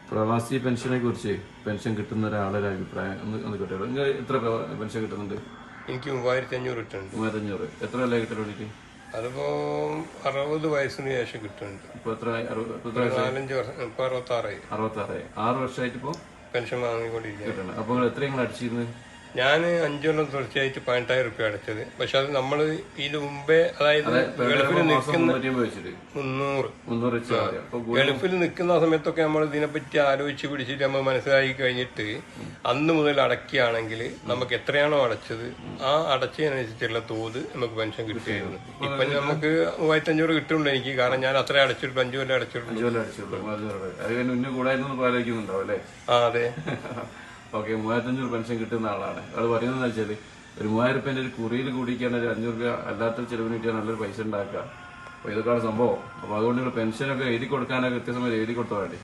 പ്രവാസി പെൻഷനെ കുറിച്ച് പെൻഷൻ കിട്ടുന്ന ഒരാളുടെ അഭിപ്രായം ഒന്ന് കിട്ടുമോ? നിങ്ങൾ എത്ര പെൻഷൻ കിട്ടുന്നുണ്ട്? എനിക്ക് 3500 കിട്ടുന്നുണ്ട്. 3500. എത്ര കൊല്ലം കിട്ടാൻ വേണ്ടിട്ട്? അതിപ്പോ 60 വയസ്സിന് ശേഷം കിട്ടുന്നുണ്ട്. ഇപ്പൊ എത്ര? 4-5 വർഷം. ഇപ്പൊ 66. 6 വർഷമായിട്ട് ഇപ്പൊ പെൻഷൻ വാങ്ങിക്കൊണ്ടിരിക്കുകയാണ്. അപ്പൊ നിങ്ങൾ എത്ര നിങ്ങൾ അടിച്ചിരുന്നത്? ഞാൻ 5 കൊല്ലം തുടർച്ചയായിട്ട് 18,000 റുപ്യ അടച്ചത്. പക്ഷെ അത് നമ്മള് ഇതിന് മുമ്പേ, അതായത് ഗൾഫിൽ നിൽക്കുന്ന 300 ഗൾഫിൽ നിൽക്കുന്ന സമയത്തൊക്കെ നമ്മൾ ഇതിനെപ്പറ്റി ആലോചിച്ച് പിടിച്ചിട്ട് നമ്മൾ മനസ്സിലാക്കി കഴിഞ്ഞിട്ട് അന്ന് മുതൽ അടക്കുകയാണെങ്കിൽ നമുക്ക് എത്രയാണോ അടച്ചത് ആ അടച്ചതിനനുസരിച്ചുള്ള തോത് നമുക്ക് പെൻഷൻ കിട്ടുമായിരുന്നു. ഇപ്പൊ നമുക്ക് 3500 കിട്ടുന്നുണ്ട് എനിക്ക്. കാരണം ഞാൻ അത്ര അടച്ചിട്ട് 5 കൊല്ലം അടച്ചിട്ടുണ്ട്. അതെ. ഓക്കെ, 3500 പെൻഷൻ കിട്ടുന്ന ആളാണ്. അത് പറയുന്നത് വെച്ചാൽ ഒരു 3000 റുപ്യന്റെ ഒരു കുറിയിൽ കൂടിക്കാണ് ഒരു 500 രൂപ അല്ലാത്ത ചെലവിന് കിട്ടിയാൽ നല്ലൊരു പൈസ ഉണ്ടാക്കുക. അപ്പൊ ഇതൊക്കെയാണ് സംഭവം. അപ്പൊ അതുകൊണ്ട് നിങ്ങൾ പെൻഷനൊക്കെ എഴുതി കൊടുക്കാനൊക്കെ കൃത്യസമയം എഴുതി കൊടുത്താൽ മതി.